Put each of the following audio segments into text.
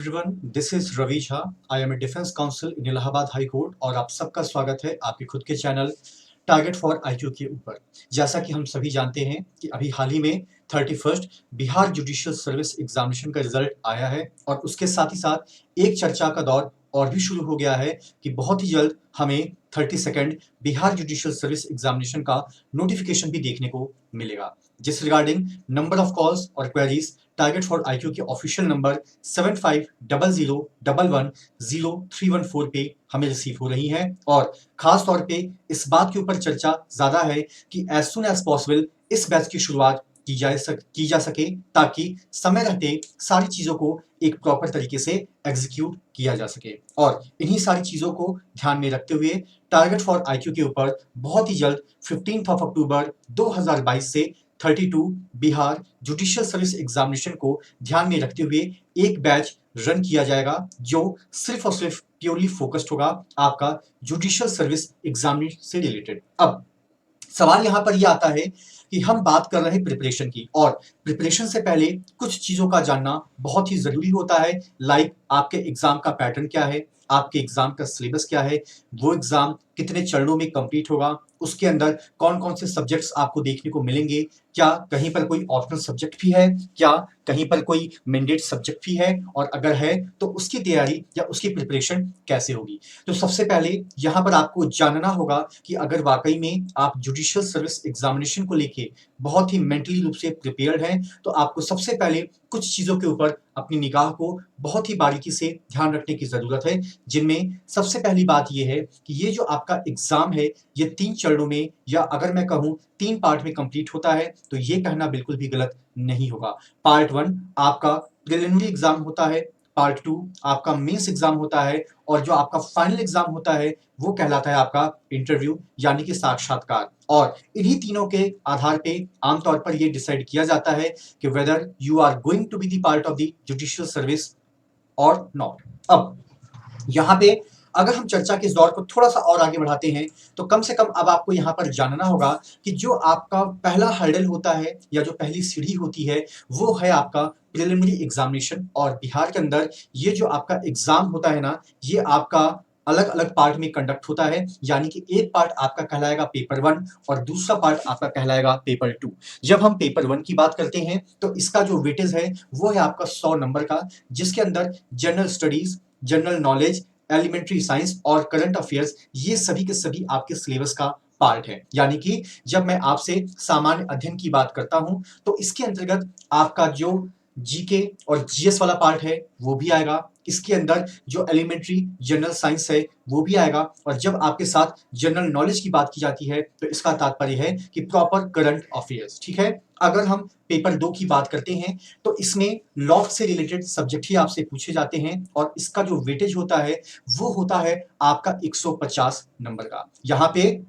Everyone, this is Ravi Jha. I am a defence counsel in Allahabad high court और आप सबका स्वागत है आपके खुद के चैनल टारगेट फॉर आईक्यू के ऊपर। जैसा कि हम सभी जानते हैं कि अभी हाल ही में 31 बिहार जुडिशियल सर्विस एग्जामिनेशन का रिजल्ट आया है और उसके साथ ही साथ एक चर्चा का दौर और भी शुरू हो गया है कि बहुत ही जल्द हमें 32nd Bihar judicial service examination का नोटिफिकेशन भी देखने को मिलेगा, जिस रिगार्डिंग नंबर ऑफ कॉल्स और क्वेरीज टारगेट फॉर आईक्यू के ऑफिशियल नंबर 7500110314 पे हमें रिसीव हो रही हैं और खास तौर पे इस बात के ऊपर चर्चा ज्यादा है कि एज सुन एज पॉसिबल इस बैच की शुरुआत की जा सके ताकि समय रहते सारी चीजों को एक प्रॉपर तरीके से एग्जीक्यूट किया जा सके। और इन्हीं सारी चीजों को ध्यान में रखते हुए टारगेट फॉर आईक्यू के ऊपर बहुत ही जल्द 15 अक्टूबर 2022 से 32 बिहार जुडिशियल सर्विस एग्जामिनेशन को ध्यान में रखते हुए एक बैच रन किया जाएगा जो सिर्फ और सिर्फ प्योरली फोकस्ड होगा आपका जुडिशियल सर्विस एग्जामिनेशन से रिलेटेड। अब सवाल यहां पर यह आता है कि हम बात कर रहे हैं प्रिपरेशन की, और प्रिपरेशन से पहले कुछ चीजों का जानना बहुत ही जरूरी होता है। लाइक आपके एग्जाम का पैटर्न क्या है, आपके एग्जाम का सिलेबस क्या है, वो एग्जाम कितने चरणों में कंप्लीट होगा, उसके अंदर कौन कौन से सब्जेक्ट्स आपको देखने को मिलेंगे, क्या कहीं पर कोई ऑप्शनल सब्जेक्ट भी है, क्या कहीं पर कोई मैंडेट सब्जेक्ट भी है, और अगर है तो उसकी तैयारी या उसकी प्रिपरेशन कैसे होगी। तो सबसे पहले यहां पर आपको जानना होगा कि अगर वाकई में आप जुडिशियल सर्विस एग्जामिनेशन को लेके बहुत ही मेंटली रूप से प्रिपेयर्ड हैं तो आपको सबसे पहले कुछ चीजों के ऊपर अपनी निगाह को बहुत ही बारीकी से ध्यान रखने की जरूरत है, जिनमें सबसे पहली बात यह है कि ये जो आपका एग्जाम है ये 3 चरणों में, या अगर मैं कहूं 3 पार्ट में कंप्लीट होता है तो ये कहना बिल्कुल भी गलत नहीं होगा। पार्ट 1 आपका प्रिलिमिनरी एग्जाम होता है, पार्ट 2 आपका मेंस एग्जाम होता है, और जो आपका फाइनल एग्जाम होता है वो कहलाता है आपका इंटरव्यू यानी कि साक्षात्कार। और इन्हीं तीनों के आधार पे आमतौर पर यह डिसाइड किया जाता है कि whether you are going to be the part of the judicial service और नॉट। अब यहां पे अगर हम चर्चा के इस दौर को थोड़ा सा और आगे बढ़ाते हैं तो कम से कम अब आपको यहां पर जानना होगा कि जो आपका पहला हर्डल होता है या जो पहली सीढ़ी होती है वो है आपका प्रिलिमिनरी एग्जामिनेशन। और बिहार के अंदर ये जो आपका एग्जाम होता है ना, ये आपका अलग अलग पार्ट में कंडक्ट होता है, यानी कि एक पार्ट आपका कहलाएगा पेपर 1 और दूसरा पार्ट आपका कहलाएगा पेपर 2। जब हम पेपर 1 की बात करते हैं तो इसका जो वेटेज है वो है आपका 100 नंबर का, जिसके अंदर general studies, general knowledge, elementary science और करंट अफेयर्स ये सभी के सभी आपके सिलेबस का पार्ट है। यानी कि जब मैं आपसे सामान्य अध्ययन की बात करता हूं तो इसके अंतर्गत आपका जो जीके और जीएस वाला पार्ट है वो भी आएगा, इसके अंदर जो एलिमेंट्री जनरल साइंस है वो भी आएगा, और जब आपके साथ जनरल नॉलेज की बात की जाती है तो इसका तात्पर्य है कि प्रॉपर करंट अफेयर्स। ठीक है, अगर हम पेपर 2 की बात करते हैं तो इसमें लॉ से रिलेटेड सब्जेक्ट ही आपसे पूछे जाते हैं और इसका जो वेटेज होता है वो होता है आपका 150 नंबर का। यहां पे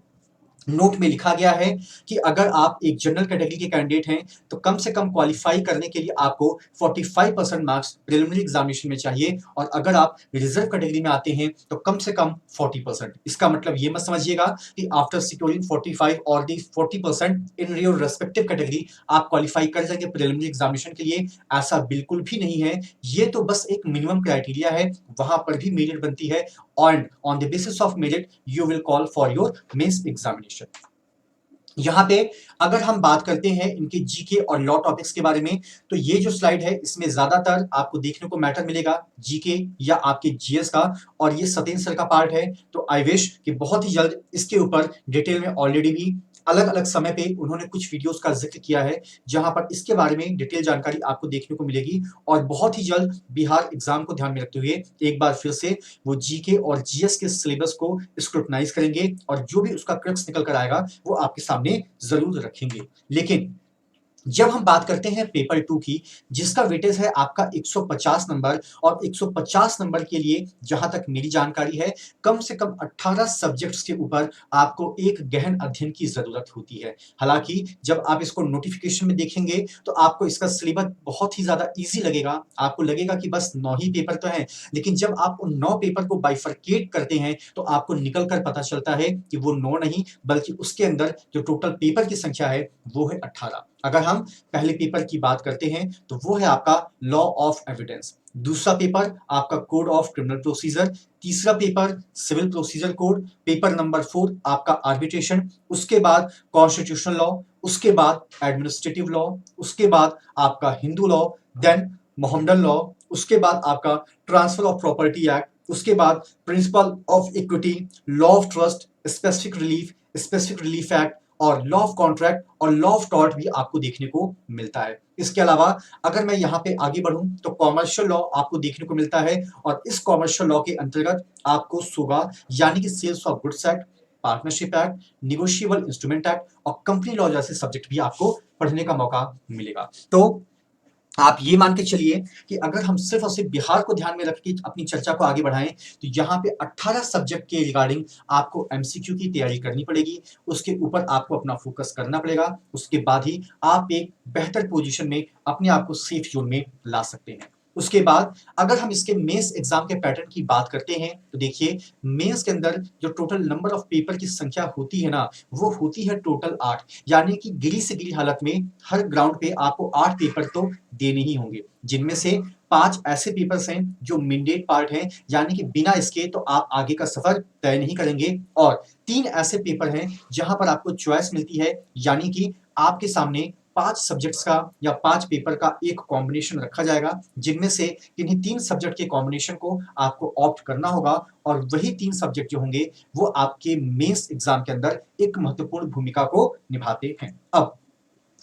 नोट में लिखा गया है कि अगर आप एक जनरल कैटेगरी के कैंडिडेट हैं तो कम से कम क्वालिफाई करने के लिए आपको 45% मार्क्स प्रिलिमिनरी एग्जामिनेशन में चाहिए, और अगर आप रिजर्व कैटेगरी में आते हैं तो कम से कम 40%। इसका मतलब ये मत समझिएगा कि आफ्टर सिक्योरिंग 45 और दी 40% इन योर रेस्पेक्टिव कैटेगरी आप क्वालिफाई कर जाएंगे प्रिलिमिनरी एग्जामिनेशन के लिए। ऐसा बिल्कुल भी नहीं है, ये तो बस एक मिनिमम क्राइटेरिया है, वहां पर भी मेरिट बनती है, and on the basis of merit you will call for your mains examination। यहां पे अगर हम बात करते हैं इनके जीके और लॉ टॉपिक्स के बारे में तो ये जो स्लाइड है इसमें ज्यादातर आपको देखने को मैटर मिलेगा जीके या आपके जीएस का, और ये सत्येंद्र सर का पार्ट है। तो आई विश कि बहुत ही जल्द इसके ऊपर डिटेल में ऑलरेडी भी अलग अलग समय पे उन्होंने कुछ वीडियोस का जिक्र किया है जहां पर इसके बारे में डिटेल जानकारी आपको देखने को मिलेगी, और बहुत ही जल्द बिहार एग्जाम को ध्यान में रखते हुए एक बार फिर से वो जीके और जीएस के सिलेबस को स्क्रूटनाइज करेंगे और जो भी उसका क्रक्स निकल कर आएगा वो आपके सामने जरूर रखेंगे। लेकिन जब हम बात करते हैं पेपर 2 की जिसका वेटेज है आपका 150 नंबर, और 150 नंबर के लिए जहां तक मेरी जानकारी है कम से कम 18 सब्जेक्ट्स के ऊपर आपको एक गहन अध्ययन की जरूरत होती है। हालांकि जब आप इसको नोटिफिकेशन में देखेंगे तो आपको इसका सिलेबस बहुत ही ज्यादा इजी लगेगा, आपको लगेगा कि बस 9 ही पेपर तो हैं, लेकिन जब आप उन 9 पेपर को बाइफरकेट करते हैं तो आपको निकल कर पता चलता है कि वो 9 नहीं बल्कि उसके अंदर जो टोटल पेपर की संख्या है वो है 18। अगर हम पहले पेपर की बात करते हैं तो वो है आपका लॉ ऑफ एविडेंस, दूसरा पेपर आपका कोड ऑफ क्रिमिनल प्रोसीजर, तीसरा paper civil procedure code, paper number 4 आपका आर्बिट्रेशन, उसके बाद कॉन्स्टिट्यूशनल लॉ, उसके बाद एडमिनिस्ट्रेटिव लॉ, उसके बाद आपका Hindu law, then Mohammedan law, उसके बाद आपका ट्रांसफर ऑफ प्रॉपर्टी एक्ट, उसके बाद principle of equity, law of trust, specific relief act और लॉ ऑफ कॉन्ट्रैक्ट और लॉ ऑफ टॉर्ट भी आपको देखने को मिलता है। इसके अलावा अगर मैं यहाँ पे आगे बढ़ूं तो कॉमर्शियल लॉ आपको देखने को मिलता है और इस कॉमर्शियल लॉ के अंतर्गत आपको सोगा यानी कि sales of goods act, partnership act, negotiable instrument act और कंपनी लॉ जैसे सब्जेक्ट भी आपको पढ़ने का मौका मिलेगा। तो आप ये मान के चलिए कि अगर हम सिर्फ और सिर्फ बिहार को ध्यान में रख के अपनी चर्चा को आगे बढ़ाएं तो यहाँ पे 18 सब्जेक्ट के रिगार्डिंग आपको एमसीक्यू की तैयारी करनी पड़ेगी, उसके ऊपर आपको अपना फोकस करना पड़ेगा, उसके बाद ही आप एक बेहतर पोजीशन में अपने आप को सेफ जोन में ला सकते हैं। उसके बाद अगर हम इसके मेंस एग्जाम के पैटर्न की बात करते हैं तो देखिए मेंस के अंदर जो टोटल नंबर ऑफ पेपर की संख्या होती है ना वो होती है टोटल 8, यानी कि गिरी से गिरी हालत में हर ग्राउंड पे आपको 8 पेपर तो देने ही होंगे, जिनमें से 5 ऐसे पेपर्स हैं जो मैंडेट पार्ट हैं, यानी कि बिना इसके तो आप आगे का सफर तय नहीं करेंगे, और 3 ऐसे पेपर हैं जहां पर आपको चॉइस मिलती है, यानी कि आपके सामने 5 सब्जेक्ट्स का या 5 पेपर का एक कॉम्बिनेशन रखा जाएगा, जिनमें से किन्हीं 3 सब्जेक्ट के कॉम्बिनेशन को आपको ऑप्ट करना होगा और वही 3 सब्जेक्ट जो होंगे वो आपके मेंस एग्जाम के अंदर एक महत्वपूर्ण भूमिका को निभाते हैं। अब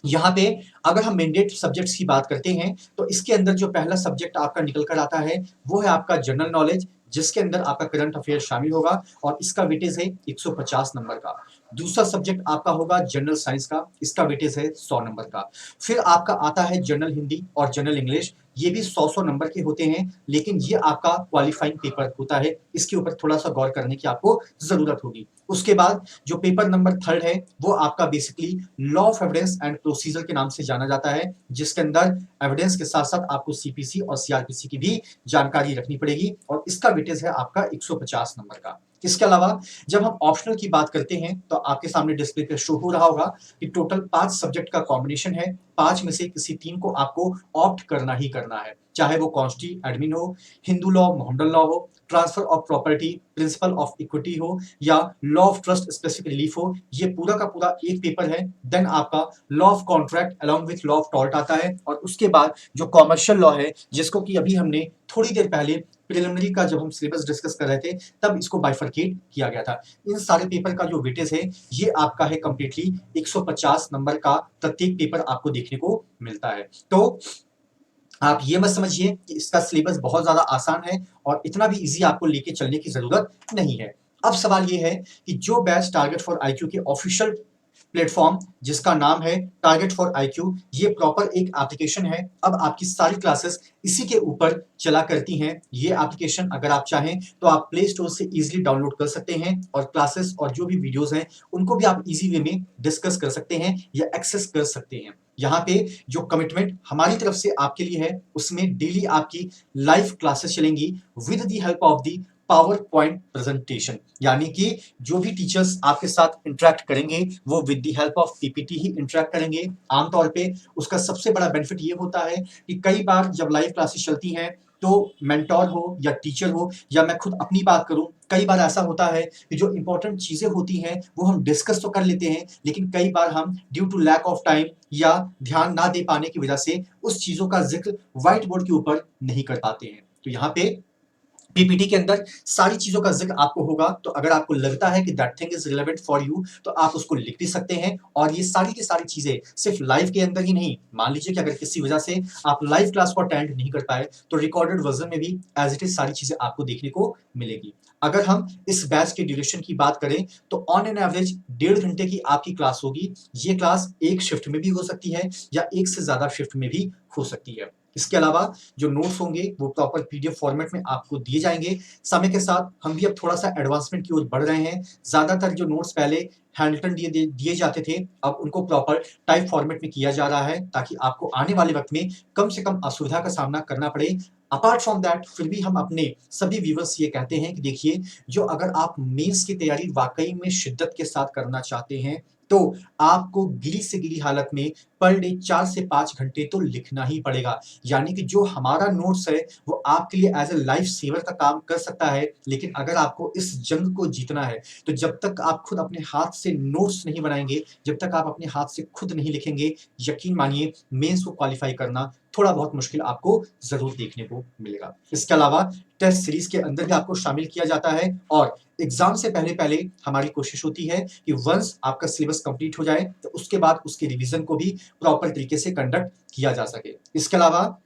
यहाँ पे अगर हम मैंडेट सब्जेक्ट्स की बात करते हैं तो इसके अंदर जो पहला सब्जेक्ट आपका निकल कर आता है वो है आपका जनरल नॉलेज, जिसके अंदर आपका करंट अफेयर शामिल होगा और इसका वेटेज है 150 नंबर का। दूसरा सब्जेक्ट आपका होगा जनरल साइंस का, इसका वेटेज है 100 नंबर का। फिर आपका आता है जनरल हिंदी और जनरल इंग्लिश, ये भी 100 नंबर के होते हैं, लेकिन ये आपका क्वालिफाइंग पेपर होता है, इसके ऊपर थोड़ा सा गौर करने की आपको जरूरत होगी। उसके बाद जो पेपर नंबर 3 है वो आपका basically law of evidence and procedure के नाम से जाना जाता है, जिसके अंदर एविडेंस के साथ साथ आपको सीपीसी और सीआरपीसी की भी जानकारी रखनी पड़ेगी और इसका वेटेज है आपका 150 नंबर का। इसके अलावा जब हम ऑप्शनल की बात करते हैं तो आपके सामने डिस्प्ले पे शो हो रहा होगा कि टोटल 5 सब्जेक्ट का कॉम्बिनेशन है, 5 में से किसी 3 को आपको ऑप्ट करना ही करना है, चाहे वो कॉन्स्टी एडमिन हो, हिंदू लॉ मोहम्मडन लॉ हो, transfer of property principal of equity हो या law of trust specific relief हो, ये पूरा का पूरा एक पेपर है। देन आपका law of contract along with law of tort आता है और उसके बाद जो कॉमर्शियल लॉ है, जिसको कि अभी हमने थोड़ी देर पहले प्रिलिमिनरी का जब हम सिलेबस डिस्कस कर रहे थे तब इसको बाइफरकेट किया गया था। इन सारे पेपर का जो वेटेज है ये आपका है कंप्लीटली 150 नंबर का, प्रत्येक पेपर आपको देखने को मिलता है। तो आप ये मत समझिए कि इसका सिलेबस बहुत ज्यादा आसान है और इतना भी इजी आपको लेके चलने की जरूरत नहीं है। अब सवाल ये है कि जो बैच टारगेट फॉर आईक्यू के ऑफिशियल प्लेटफॉर्म जिसका नाम है टारगेट फॉर आईक्यू, ये प्रॉपर एक एप्लीकेशन है। अब आपकी सारी क्लासेस इसी के ऊपर चला करती हैं। ये एप्लीकेशन अगर आप चाहें तो आप प्ले स्टोर से इजीली डाउनलोड कर सकते हैं और क्लासेस और जो भी वीडियोस हैं उनको भी आप इजी वे में डिस्कस कर सकते हैं या एक्सेस कर सकते हैं। यहाँ पे जो कमिटमेंट हमारी तरफ से आपके लिए है उसमें डेली आपकी लाइव क्लासेस चलेंगी with the help of the power point presentation, यानी कि जो भी टीचर्स आपके साथ इंटरेक्ट करेंगे वो with the help of PPT he interact करेंगे। आमतौर पे उसका सबसे बड़ा बेनिफिट ये होता है कि कई बार जब लाइव क्लासेस चलती हैं तो मेंटोर हो या टीचर हो या मैं खुद अपनी बात करूं, कई बार ऐसा होता है कि जो इंपॉर्टेंट चीजें होती हैं वो हम डिस्कस तो कर लेते हैं, लेकिन कई बार हम due to lack of time या ध्यान ना दे पाने की वजह से उस चीजों का जिक्र व्हाइट बोर्ड के ऊपर नहीं कर पाते हैं। तो यहाँ पे पीपीटी के अंदर सारी चीजों का जिक्र आपको होगा, तो अगर आपको लगता है कि that thing is relevant for you तो आप उसको लिख भी सकते हैं। और ये सारी की सारी चीजें सिर्फ लाइव के अंदर ही नहीं, मान लीजिए कि अगर किसी वजह से आप लाइव क्लास को अटेंड नहीं कर पाए तो रिकॉर्डेड वर्जन में भी एज इट इज सारी चीजें आपको देखने को मिलेगी। अगर हम इस बैच के ड्यूरेशन की बात करें तो ऑन एन एवरेज 1.5 घंटे की आपकी क्लास होगी। ये क्लास एक शिफ्ट में भी हो सकती है या एक से ज्यादा शिफ्ट में भी हो सकती है। इसके अलावा जो नोट्स होंगे वो प्रॉपर पीडीएफ फॉर्मेट में आपको दिए जाएंगे। समय के साथ हम भी अब थोड़ा सा एडवांसमेंट की ओर बढ़ रहे हैं। ज्यादातर जो नोट्स पहले हैंडटन दिए जाते थे अब उनको प्रॉपर टाइप फॉर्मेट में किया जा रहा है ताकि आपको आने वाले वक्त में कम से कम असुविधा का सामना करना पड़े। अपार्ट फ्रॉम दैट फिर भी हम अपने सभी व्यूवर्स ये कहते हैं कि देखिए, जो अगर आप मेंस की तैयारी वाकई में शिद्दत के साथ करना चाहते हैं तो आपको गिली से गिली हालत में पर डे 4 से 5 घंटे तो लिखना ही पड़ेगा। यानी कि जो हमारा नोट्स है, वो आपके लिए एज़ अ लाइफ सेवर का काम कर सकता है, लेकिन अगर आपको इस जंग को जीतना है, तो जब तक आप खुद अपने हाथ से नोट्स नहीं बनाएँगे, जब तक आप अपने हाथ से खुद नहीं लिखेंगे, यकीन मानिए मेंस को क्वालीफाई करना थोड़ा बहुत मुश्किल आपको ज़रूर देखने को मिलेगा। इसके अलावा टेस्ट सीरीज़ के अंदर भी आपको शामिल किया जाता है और एग्ज़ाम से पहले-पहले हमारी कोशिश होती है कि वंस आपका सिलेबस कंप्लीट हो जाए, तो उसके बाद उसके रिवीजन को भी प्रॉपर तरीके से कंडक्ट किया जा सके। इसके अलावा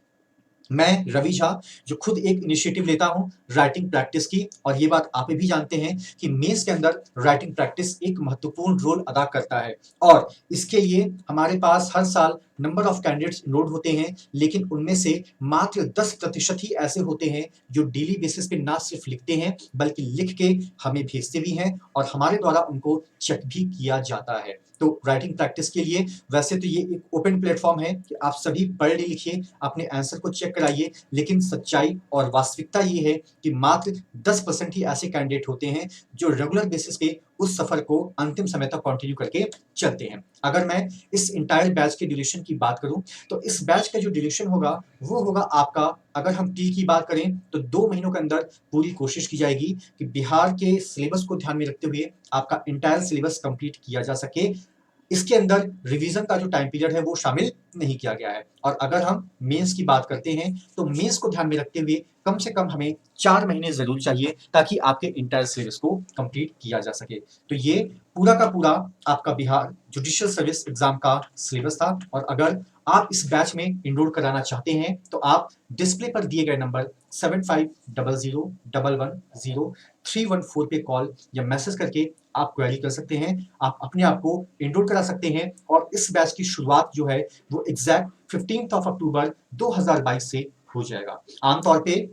मैं रवि झा जो खुद एक इनिशिएटिव लेता हूं राइटिंग प्रैक्टिस की, और ये बात आप भी जानते हैं कि मेंस के अंदर राइटिंग प्रैक्टिस एक महत्वपूर्ण रोल अदा करता है और इसके लिए हमारे पास हर साल नंबर ऑफ कैंडिडेट्स एनरोल्ड होते हैं, लेकिन उनमें से मात्र 10% ही ऐसे होते हैं जो डेली बेसिस पे ना सिर्फ लिखते हैं बल्कि लिख के हमें भेजते भी हैं और हमारे द्वारा उनको चेक भी किया जाता है। तो राइटिंग प्रैक्टिस के लिए वैसे तो ये एक ओपन प्लेटफॉर्म है कि आप सभी पढ़ लिखिए, अपने आंसर को चेक कराइए, लेकिन सच्चाई और वास्तविकता ये है कि मात्र 10% ही ऐसे कैंडिडेट होते हैं जो रेगुलर बेसिस पे उस सफर को अंतिम समय तक कंटिन्यू करके चलते हैं। अगर मैं इस इंटायर बैच के ड्यूरेशन की बात करूं, तो इस बैच का जो ड्यूरेशन होगा वो होगा आपका, अगर हम टी की बात करें तो 2 महीनों के अंदर पूरी कोशिश की जाएगी कि बिहार के सिलेबस को ध्यान में रखते हुए आपका इंटायर सिलेबस कंप्लीट किया जा सके। इसके अंदर रिवीजन का जो टाइम पीरियड है वो शामिल नहीं किया गया है। और अगर हम मेंस की बात करते हैं तो मेंस को ध्यान में रखते हुए कम से कम हमें 4 महीने ज़रूर चाहिए ताकि आपके इंटायर सिलेबस को कंप्लीट किया जा सके। तो ये पूरा का पूरा आपका बिहार जुडिशियल सर्विस एग्जाम का सिलेबस था और अगर आप इस बैच में एनरोल कराना चाहते हैं तो आप डिस्प्ले पर दिए गए नंबर 7500110314 पे कॉल या मैसेज करके आप क्वेरी कर सकते हैं। आप अपने आप को एनरोल करा सकते हैं और इस बैच की शुरुआत जो है वो एग्जैक्ट 15 अक्टूबर 2022 से हो जाएगा। आमतौर पे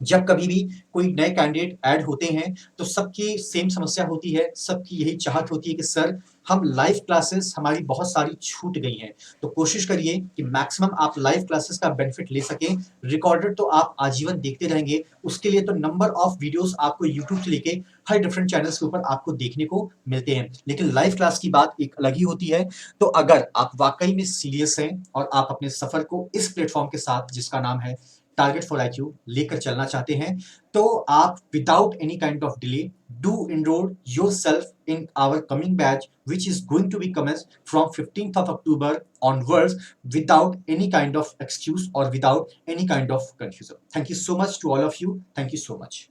जब कभी भी कोई नए कैंडिडेट ऐड होते हैं तो सबकी सेम समस्या होती है, सबकी यही चाहत होती है कि सर हम लाइव क्लासेस हमारी बहुत सारी छूट गई हैं, तो कोशिश करिए कि मैक्सिमम आप लाइव क्लासेस का बेनिफिट ले सकें। रिकॉर्डेड तो आप आजीवन देखते रहेंगे, उसके लिए तो नंबर ऑफ वीडियोस आपको यूट्यूब से लेके हर डिफरेंट चैनल्स के ऊपर आपको देखने को मिलते हैं, लेकिन लाइव क्लास की बात एक अलग ही होती है। तो अगर आप वाकई में सीरियस हैं और आप अपने सफर को इस प्लेटफॉर्म के साथ जिसका नाम है टारगेट फॉर IQ लेकर चलना चाहते हैं, तो आप without any kind of delay do enroll yourself in our coming batch which is going to be commenced from 15th of October onwards without any kind of excuse or without any kind of confusion. Thank you so much to all of you. Thank you so much.